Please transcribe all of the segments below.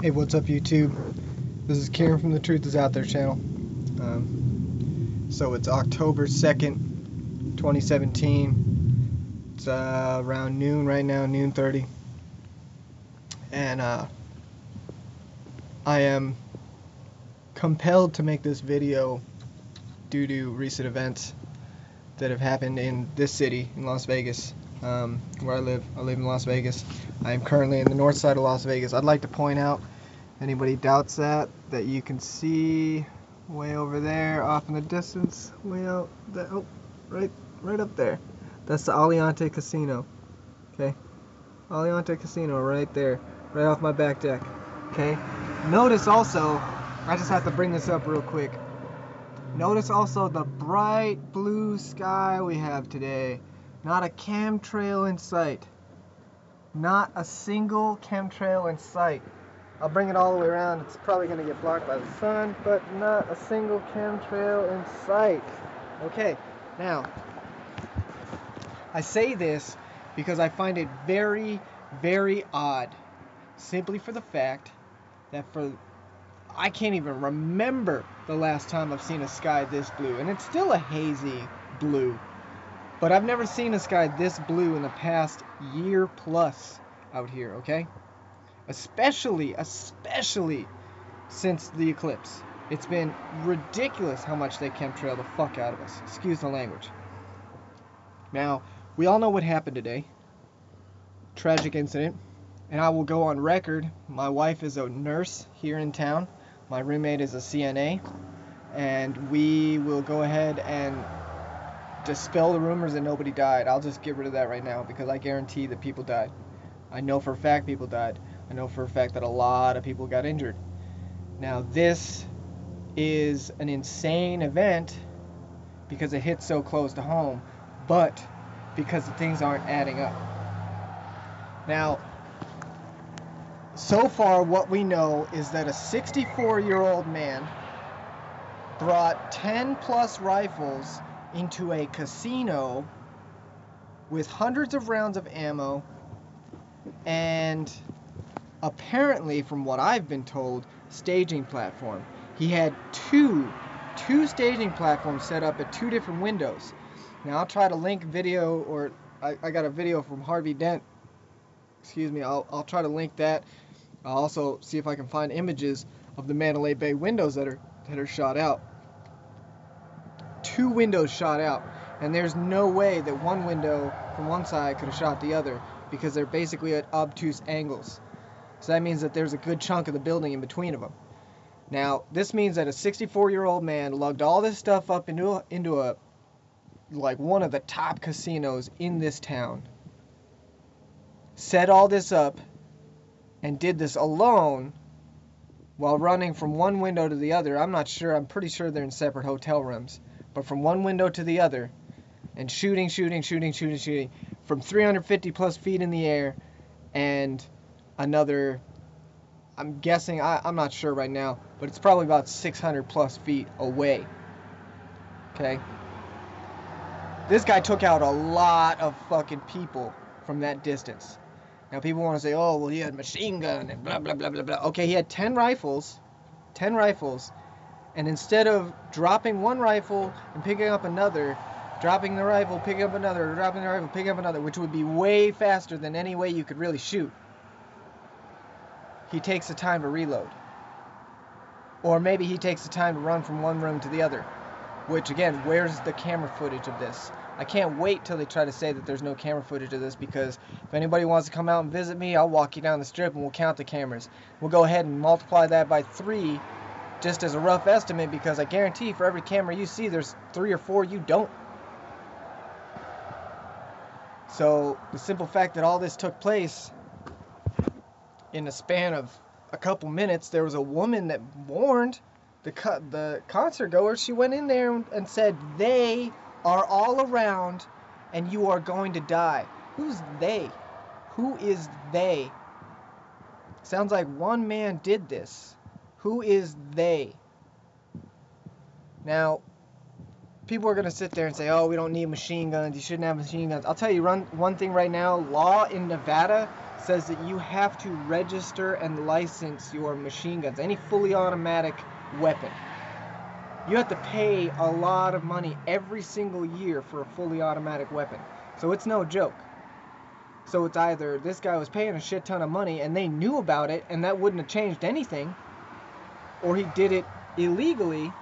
Hey, what's up, YouTube? This is Kieran from the Truth Is Out There channel. So it's October 2nd, 2017. It's around noon right now, noon 30. And I am compelled to make this video due to recent events that have happened in this city, in Las Vegas, where I live. I live in Las Vegas. I am currently in the north side of Las Vegas. I'd like to point out, anybody doubts that you can see way over there, off in the distance, way out there, right up there. That's the Aliante Casino. Okay, Aliante Casino right there, right off my back deck. Okay. Notice also, I just have to bring this up real quick. Notice also the bright blue sky we have today. Not a chemtrail in sight. Not a single chemtrail in sight. I'll bring it all the way around. It's probably going to get blocked by the sun, but not a single chemtrail in sight. Okay, now, I say this because I find it very, very odd. Simply for the fact that I can't even remember the last time I've seen a sky this blue. And it's still a hazy blue. But I've never seen a sky this blue in the past year plus out here, okay? Especially since the eclipse. It's been ridiculous how much they chemtrail the fuck out of us. Excuse the language. Now, we all know what happened today. Tragic incident. And I will go on record. My wife is a nurse here in town. My roommate is a CNA. And we will go ahead and dispel the rumors that nobody died. I'll just get rid of that right now because I guarantee that people died. I know for a fact people died. I know for a fact that a lot of people got injured. Now this is an insane event because it hits so close to home, but because the things aren't adding up. Now, so far what we know is that a 64-year-old man brought 10 plus rifles into a casino with hundreds of rounds of ammo, and apparently, from what I've been told, staging platform. He had two staging platforms set up at two different windows. Now I'll try to link video, or I got a video from Harvey Dent. Excuse me. I'll try to link that. I'll also see if I can find images of the Mandalay Bay windows that are shot out. Two windows shot out, and there's no way that one window from one side could have shot the other because they're basically at obtuse angles. So that means that there's a good chunk of the building in between of them. Now, this means that a 64-year-old man lugged all this stuff up into a like one of the top casinos in this town, set all this up, and did this alone while running from one window to the other. I'm not sure. I'm pretty sure they're in separate hotel rooms. But from one window to the other, and shooting from 350 plus feet in the air, and another, I'm guessing, I'm not sure right now, but it's probably about 600 plus feet away. Okay? This guy took out a lot of fucking people from that distance. Now people want to say, oh, well, he had machine gun and blah, blah, blah, blah, blah. Okay, he had 10 rifles, and instead of dropping one rifle and picking up another, dropping the rifle, picking up another, dropping the rifle, picking up another, which would be way faster than any way you could really shoot, he takes the time to reload. Or maybe he takes the time to run from one room to the other. Which, again, where's the camera footage of this? I can't wait till they try to say that there's no camera footage of this, because if anybody wants to come out and visit me, I'll walk you down the strip and we'll count the cameras. We'll go ahead and multiply that by 3 just as a rough estimate, because I guarantee for every camera you see, there's 3 or 4 you don't. So the simple fact that all this took place in a span of a couple minutes, there was a woman that warned the concert goers. She went in there and said, they are all around and you are going to die. Who's they? Who is they? Sounds like one man did this. Who is they? Now, people are going to sit there and say, oh, we don't need machine guns. You shouldn't have machine guns. I'll tell you one thing right now. Law in Nevada says that you have to register and license your machine guns, any fully automatic weapon. You have to pay a lot of money every single year for a fully automatic weapon. So it's no joke. So it's either this guy was paying a shit ton of money and they knew about it and that wouldn't have changed anything, or he did it illegally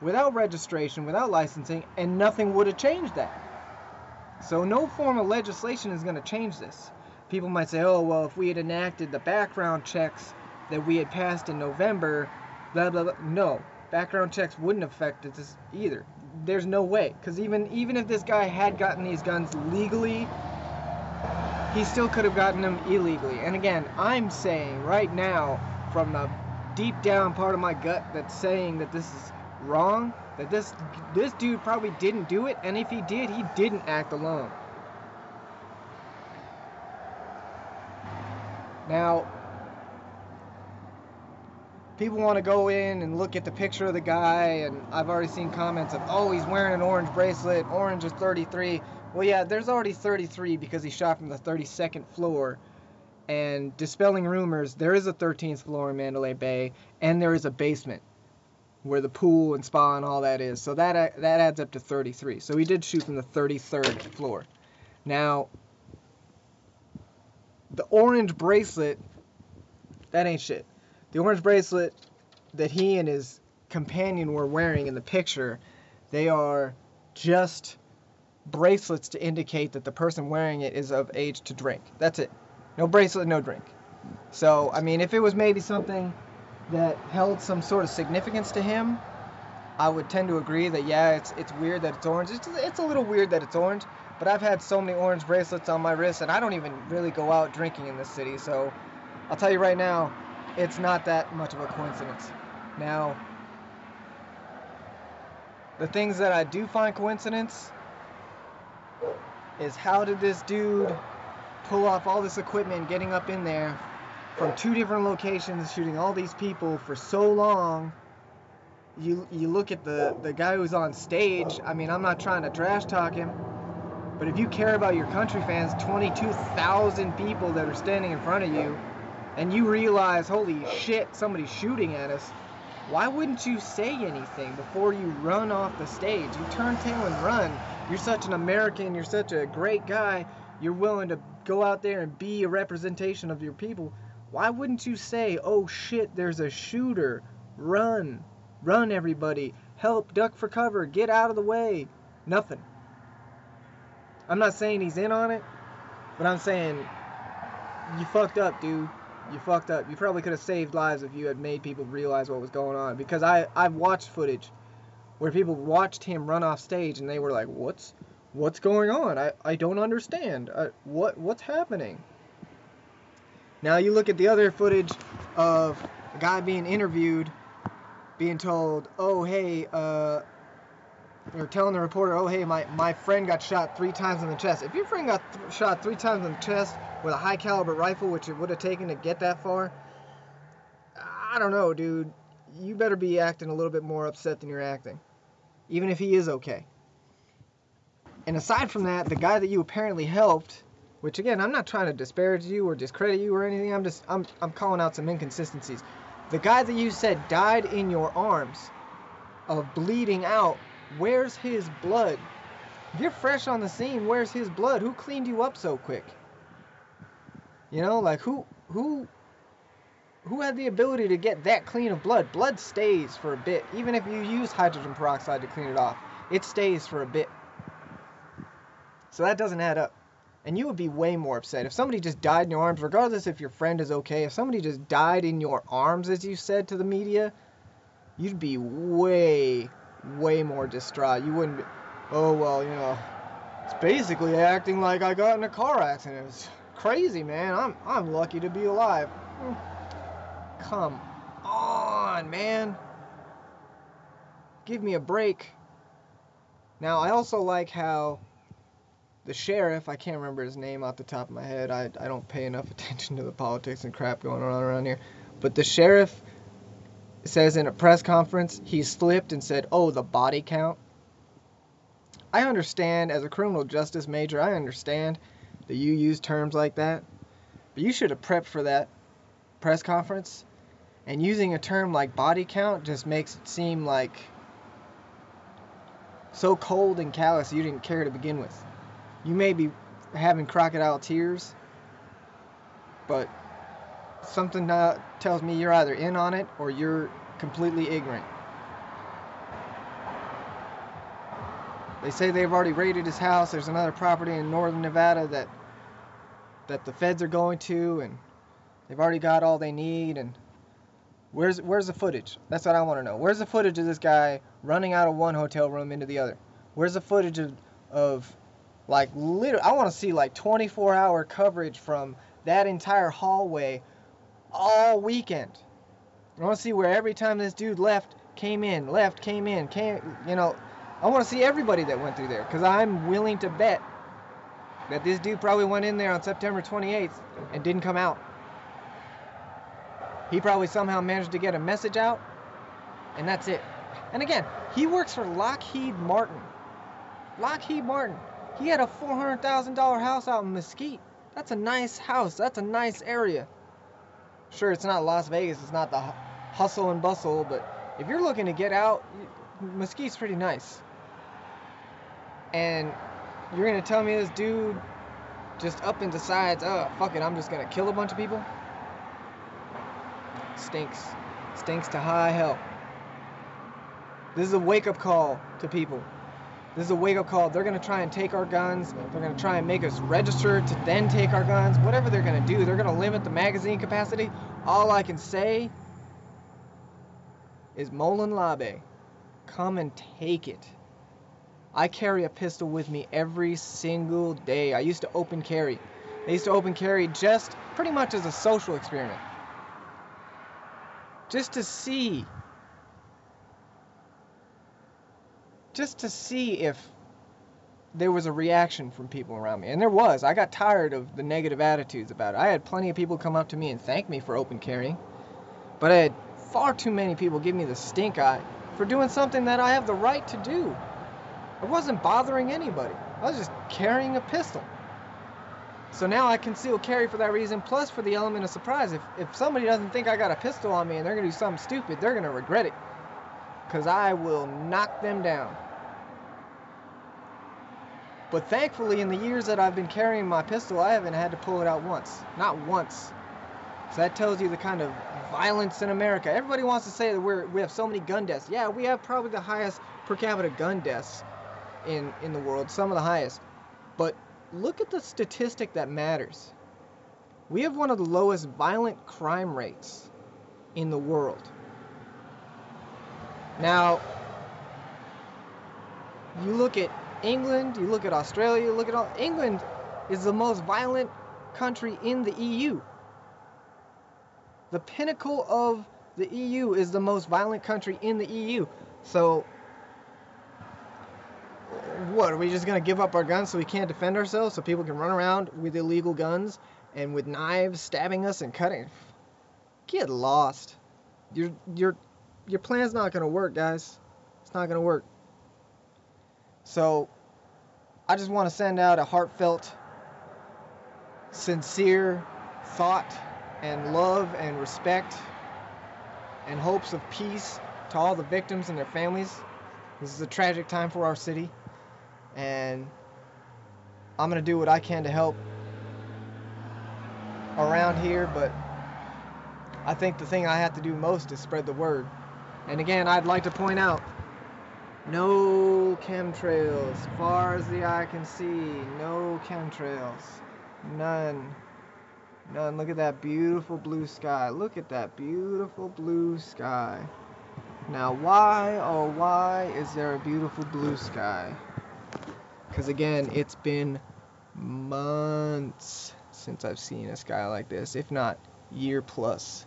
without registration, without licensing, and nothing would have changed that. So no form of legislation is going to change this. People might say, oh, well, if we had enacted the background checks that we had passed in November, blah, blah, blah. No, background checks wouldn't affect this either. There's no way. Because even if this guy had gotten these guns legally, he still could have gotten them illegally. And again, I'm saying right now, from the deep down part of my gut that's saying that this is wrong, that this dude probably didn't do it, and if he did, he didn't act alone. Now, people want to go in and look at the picture of the guy, and I've already seen comments of, oh, he's wearing an orange bracelet, orange is 33. Well, yeah, there's already 33 because he shot from the 32nd floor. And dispelling rumors, there is a 13th floor in Mandalay Bay, and there is a basement where the pool and spa and all that is. So that adds up to 33. So he did shoot from the 33rd floor. Now, the orange bracelet, that ain't shit. The orange bracelet that he and his companion were wearing in the picture, they are just bracelets to indicate that the person wearing it is of age to drink. That's it. No bracelet, no drink. So, I mean, if it was maybe something that held some sort of significance to him, I would tend to agree that, yeah, it's weird that it's orange. It's a little weird that it's orange, but I've had so many orange bracelets on my wrist, and I don't even really go out drinking in this city, so I'll tell you right now, it's not that much of a coincidence. Now, the things that I do find coincidence is, how did this dude pull off all this equipment, getting up in there from 2 different locations, shooting all these people for so long? You look at the guy who's on stage. I mean, I'm not trying to trash talk him, but if you care about your country fans, 22,000 people that are standing in front of you, and you realize, holy shit, somebody's shooting at us, why wouldn't you say anything before you run off the stage? You turn tail and run. You're such an American, you're such a great guy, you're willing to go out there and be a representation of your people. Why wouldn't you say, oh shit, there's a shooter, run, everybody, help, duck for cover, get out of the way? Nothing. I'm not saying he's in on it, but I'm saying, you fucked up, dude. You fucked up. You probably could have saved lives if you had made people realize what was going on. Because I've watched footage where people watched him run off stage and they were like, what's going on? I don't understand. What's happening? Now you look at the other footage of a guy being interviewed, being told, oh hey, or telling the reporter, oh hey, my friend got shot 3 times in the chest. If your friend got shot 3 times in the chest with a high caliber rifle, which it would have taken to get that far, I don't know, dude. You better be acting a little bit more upset than you're acting, even if he is okay. And aside from that, the guy that you apparently helped, which again, I'm not trying to disparage you or discredit you or anything, I'm calling out some inconsistencies. The guy that you said died in your arms of bleeding out, where's his blood? If you're fresh on the scene, where's his blood? Who cleaned you up so quick? You know, like who had the ability to get that clean of blood? Blood stays for a bit. Even if you use hydrogen peroxide to clean it off, it stays for a bit. So that doesn't add up. And you would be way more upset if somebody just died in your arms, regardless if your friend is okay. If somebody just died in your arms, as you said to the media, you'd be way more distraught. You wouldn't be, oh, well, you know, it's basically acting like I got in a car accident. It's crazy, man. I'm lucky to be alive. Come on, man. Give me a break. Now, I also like how the sheriff, I can't remember his name off the top of my head. I don't pay enough attention to the politics and crap going on around here. But the sheriff says in a press conference, he slipped and said, oh, the body count. I understand, as a criminal justice major, I understand that you use terms like that. But you should have prepped for that press conference. And using a term like body count just makes it seem like so cold and callous you didn't care to begin with. You may be having crocodile tears, but something tells me you're either in on it or you're completely ignorant. They say they've already raided his house. There's another property in northern Nevada that the feds are going to, and they've already got all they need. And where's the footage? That's what I want to know. Where's the footage of this guy running out of one hotel room into the other? Where's the footage of like literally? I want to see like 24-hour coverage from that entire hallway all weekend. I want to see where every time this dude left, came in, you know. I want to see everybody that went through there, because I'm willing to bet that this dude probably went in there on September 28th and didn't come out. He probably somehow managed to get a message out, and that's it. And again, he works for Lockheed Martin. Lockheed Martin. He had a $400,000 house out in Mesquite. That's a nice house. That's a nice area. Sure, it's not Las Vegas. It's not the hustle and bustle, but if you're looking to get out, Mesquite's pretty nice. And you're going to tell me this dude just up and decides, oh, fuck it, I'm just going to kill a bunch of people? Stinks. Stinks to high hell. This is a wake-up call to people. This is a wake-up call. They're going to try and take our guns. They're going to try and make us register to then take our guns. Whatever they're going to do, they're going to limit the magazine capacity. All I can say is Moulin Labe. Come and take it. I carry a pistol with me every single day. I used to open carry. I used to open carry just pretty much as a social experiment. Just to see if there was a reaction from people around me. And there was. I got tired of the negative attitudes about it. I had plenty of people come up to me and thank me for open carrying. But I had far too many people give me the stink eye for doing something that I have the right to do. I wasn't bothering anybody. I was just carrying a pistol. So now I conceal carry for that reason, plus for the element of surprise. If somebody doesn't think I got a pistol on me and they're going to do something stupid, they're going to regret it. Because I will knock them down. But thankfully, in the years that I've been carrying my pistol, I haven't had to pull it out once. Not once. So that tells you the kind of violence in America. Everybody wants to say that we have so many gun deaths. Yeah, we have probably the highest per capita gun deaths in the world. Some of the highest. But look at the statistic that matters. We have one of the lowest violent crime rates in the world. Now, you look at England, you look at Australia, you look at all. England is the most violent country in the EU. The pinnacle of the EU is the most violent country in the EU. So, what, are we just going to give up our guns so we can't defend ourselves, so people can run around with illegal guns and with knives stabbing us and cutting? Get lost. Your plan's not going to work, guys. It's not going to work. So, I just want to send out a heartfelt, sincere thought and love and respect and hopes of peace to all the victims and their families. This is a tragic time for our city, and I'm going to do what I can to help around here, but I think the thing I have to do most is spread the word. And again, I'd like to point out, no chemtrails, far as the eye can see, no chemtrails, none. None. Look at that beautiful blue sky. Look at that beautiful blue sky. Now, why, oh why is there a beautiful blue sky? Because again, it's been months since I've seen a sky like this, if not year plus.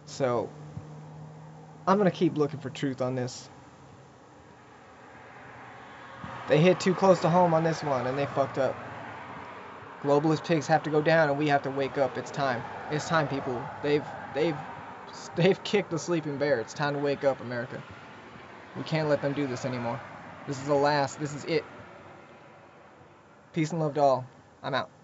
So, I'm going to keep looking for truth on this. They hit too close to home on this one, and they fucked up. Globalist pigs have to go down, and we have to wake up. It's time. It's time, people. They've kicked the sleeping bear. It's time to wake up, America. We can't let them do this anymore. This is the last. This is it. Peace and love to all. I'm out.